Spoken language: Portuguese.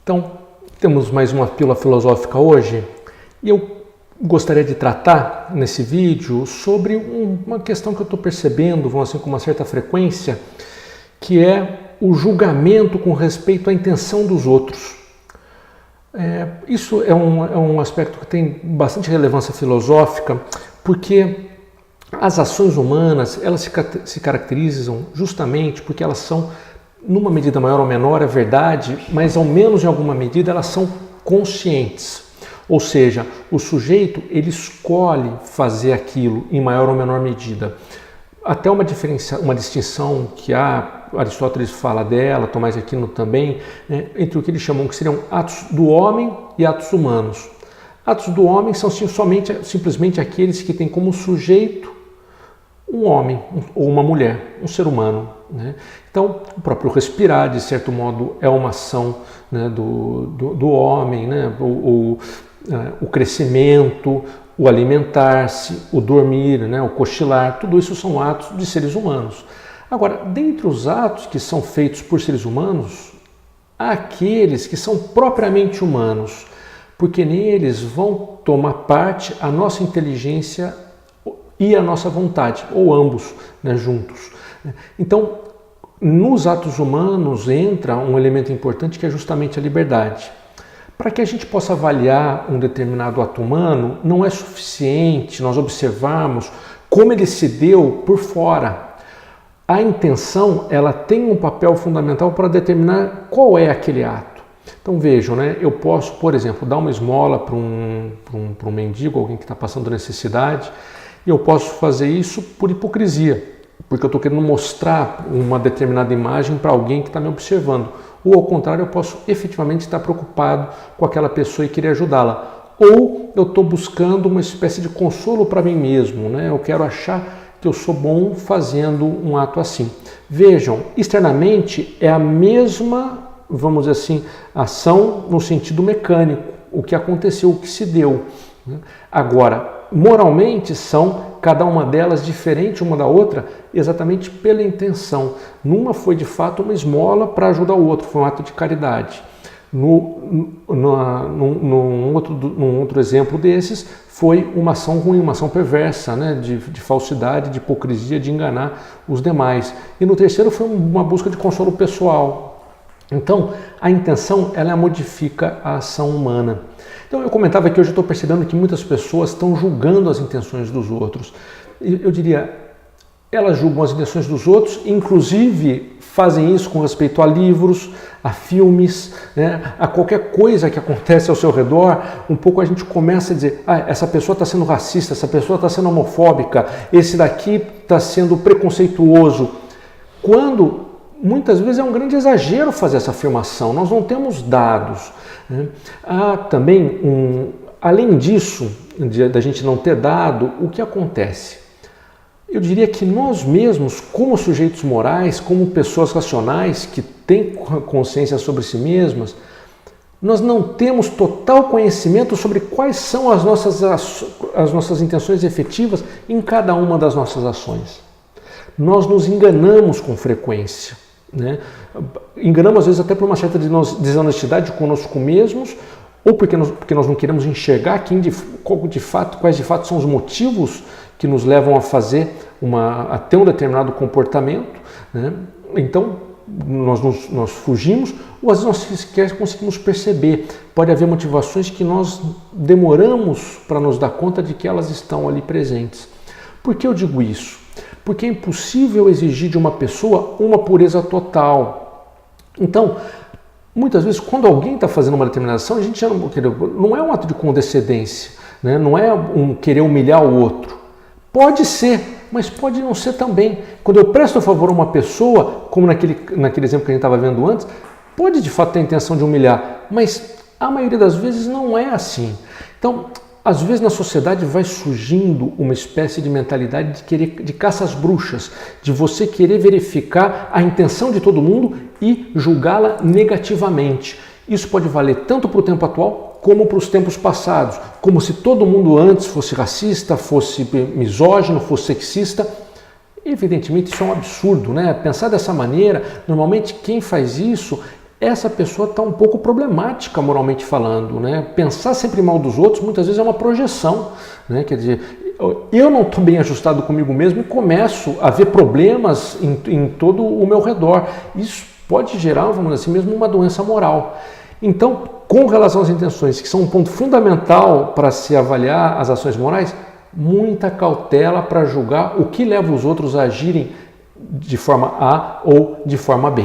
Então, temos mais uma pílula filosófica hoje e eu gostaria de tratar nesse vídeo sobre uma questão que eu estou percebendo, vamos assim, com uma certa frequência, que é o julgamento com respeito à intenção dos outros. Isso é um aspecto que tem bastante relevância filosófica, porque as ações humanas, elas se caracterizam justamente porque elas são, numa medida maior ou menor, é verdade, mas ao menos em alguma medida elas são conscientes. Ou seja, o sujeito ele escolhe fazer aquilo em maior ou menor medida. Até uma distinção que Aristóteles fala dela, Tomás de Aquino também, entre o que eles chamam que seriam atos do homem e atos humanos. Atos do homem são simplesmente aqueles que têm como sujeito um homem ou uma mulher, um ser humano. Então, o próprio respirar, de certo modo, é uma ação do homem, o crescimento, o alimentar-se, o dormir, o cochilar, tudo isso são atos de seres humanos. Agora, dentre os atos que são feitos por seres humanos, há aqueles que são propriamente humanos, porque neles vão tomar parte a nossa inteligência e a nossa vontade, ou ambos, juntos. Então, nos atos humanos entra um elemento importante que é justamente a liberdade. Para que a gente possa avaliar um determinado ato humano, não é suficiente nós observarmos como ele se deu por fora. A intenção, ela tem um papel fundamental para determinar qual é aquele ato. Então vejam, eu posso, por exemplo, dar uma esmola para um mendigo, alguém que está passando necessidade, e eu posso fazer isso por hipocrisia, porque eu estou querendo mostrar uma determinada imagem para alguém que está me observando. Ou, ao contrário, eu posso efetivamente estar preocupado com aquela pessoa e querer ajudá-la. Ou eu estou buscando uma espécie de consolo para mim mesmo, eu quero achar que eu sou bom fazendo um ato assim. Vejam, externamente é a mesma, vamos dizer assim, ação no sentido mecânico, o que aconteceu, o que se deu. Agora, moralmente são cada uma delas diferente uma da outra exatamente pela intenção. Numa foi de fato uma esmola para ajudar o outro, foi um ato de caridade. Num outro exemplo desses foi uma ação ruim, uma ação perversa, de falsidade, de hipocrisia, de enganar os demais. E no terceiro foi uma busca de consolo pessoal. Então, a intenção, ela modifica a ação humana. Então, eu comentava que hoje eu estou percebendo que muitas pessoas estão julgando as intenções dos outros. Eu diria, elas julgam as intenções dos outros, inclusive fazem isso com respeito a livros, a filmes, a qualquer coisa que acontece ao seu redor. Um pouco a gente começa a dizer, essa pessoa está sendo racista, essa pessoa está sendo homofóbica, esse daqui está sendo preconceituoso. Quando muitas vezes é um grande exagero fazer essa afirmação, nós não temos dados. Há também, além disso, da gente não ter dado, o que acontece? Eu diria que nós mesmos, como sujeitos morais, como pessoas racionais que têm consciência sobre si mesmas, nós não temos total conhecimento sobre quais são as nossas intenções efetivas em cada uma das nossas ações. Nós nos enganamos com frequência. Enganamos às vezes até por uma certa desonestidade conosco mesmos, ou porque nós não queremos enxergar quais de fato são os motivos que nos levam a a ter um determinado comportamento. Então nós fugimos, ou às vezes nós sequer conseguimos perceber. Pode haver motivações que nós demoramos para nos dar conta de que elas estão ali presentes. Por que eu digo isso? Porque é impossível exigir de uma pessoa uma pureza total. Então, muitas vezes, quando alguém está fazendo uma determinada ação, a gente já não é um ato de condescendência, não é um querer humilhar o outro. Pode ser, mas pode não ser também. Quando eu presto favor a uma pessoa, como naquele exemplo que a gente estava vendo antes, pode de fato ter a intenção de humilhar, mas a maioria das vezes não é assim. Então, às vezes na sociedade vai surgindo uma espécie de mentalidade de caça às bruxas, de você querer verificar a intenção de todo mundo e julgá-la negativamente. Isso pode valer tanto para o tempo atual como para os tempos passados, como se todo mundo antes fosse racista, fosse misógino, fosse sexista. Evidentemente isso é um absurdo, Pensar dessa maneira, normalmente quem faz isso essa pessoa está um pouco problemática moralmente falando, né? Pensar sempre mal dos outros muitas vezes é uma projeção, né? Quer dizer, eu não estou bem ajustado comigo mesmo e começo a ver problemas em todo o meu redor. Isso pode gerar, vamos dizer assim, mesmo uma doença moral. Então, com relação às intenções, que são um ponto fundamental para se avaliar as ações morais, muita cautela para julgar o que leva os outros a agirem de forma A ou de forma B.